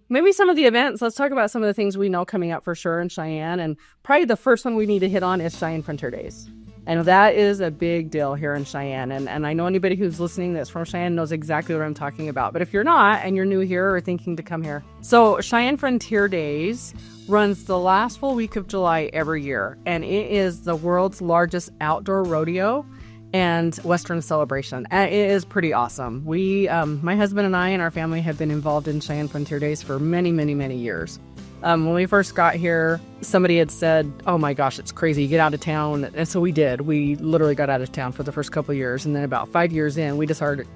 maybe some of the events. Let's talk about some of the things we know coming up for sure in Cheyenne. And probably the first one we need to hit on is Cheyenne Frontier Days. And that is a big deal here in Cheyenne. And I know anybody who's listening that's from Cheyenne knows exactly what I'm talking about. But if you're not and you're new here or thinking to come here. So Cheyenne Frontier Days runs the last full week of July every year. And it is the world's largest outdoor rodeo and Western celebration. And it is pretty awesome. We, my husband and I and our family have been involved in Cheyenne Frontier Days for many, many, many years. When we first got here, somebody had said, oh my gosh, it's crazy, you get out of town. And so we did. We literally got out of town for the first couple of years. And then about 5 years in, we decided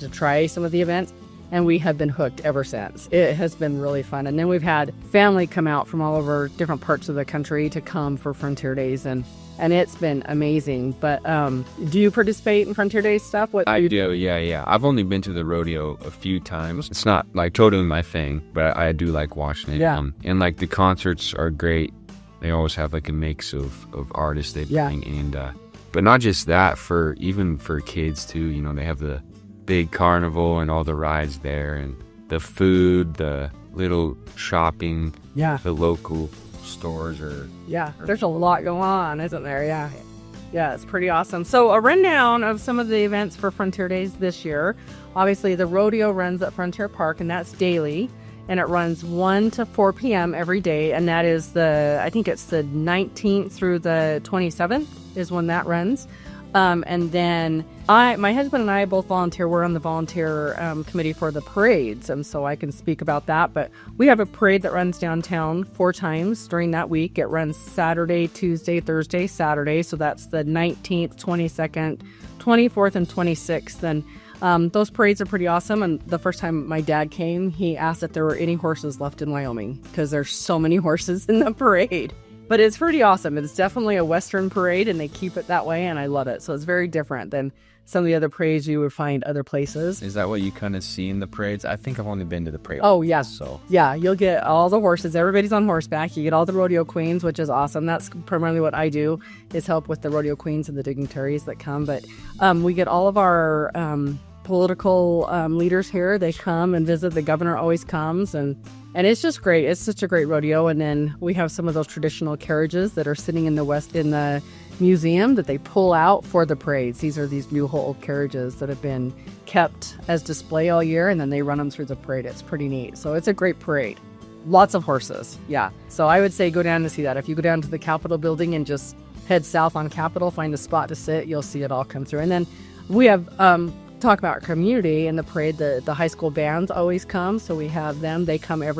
to try some of the events. And we have been hooked ever since. It has been really fun. And then we've had family come out from all over different parts of the country to come for Frontier Days. And it's been amazing. But do you participate in Frontier Days stuff? I do, yeah. I've only been to the rodeo a few times. It's not like totally my thing, but I do like watching it. Yeah. And like the concerts are great. They always have like a mix of artists they bring. And but not just that, even for kids too. You know, they have the big carnival and all the rides there, and the food, the little shopping, the local stores there's a lot going on, isn't there? Yeah, it's pretty awesome. So a rundown of some of the events for Frontier Days this year. Obviously the rodeo runs at Frontier Park, and that's daily, and it runs 1 to 4 p.m. every day, and that is I think it's the 19th through the 27th is when that runs. And then my husband and I both volunteer. We're on the volunteer committee for the parades, and so I can speak about that. But we have a parade that runs downtown 4 times during that week. It runs Saturday, Tuesday, Thursday, Saturday. So that's the 19th, 22nd, 24th, and 26th. And those parades are pretty awesome. And the first time my dad came, he asked if there were any horses left in Wyoming because there's so many horses in the parade. But it's pretty awesome. It's definitely a Western parade, and they keep it that way, and I love it. So it's very different than some of the other parades you would find other places. Is that what you kind of see in the parades? I think I've only been to the parade. Oh, yeah. Yeah, you'll get all the horses. Everybody's on horseback. You get all the rodeo queens, which is awesome. That's primarily what I do, is help with the rodeo queens and the dignitaries that come. But we get all of our political leaders here. They come and visit. The governor always comes, and it's just great. It's such a great rodeo. And then we have some of those traditional carriages that are sitting in the museum that they pull out for the parades. These are these Mule carriages that have been kept as display all year, and then they run them through the parade. It's pretty neat. So it's a great parade. Lots of horses. Yeah. So I would say go down to see that. If you go down to the Capitol building and just head south on Capitol, find a spot to sit, you'll see it all come through. And then we have talk about our community and the parade. The high school bands always come, so we have them. They come every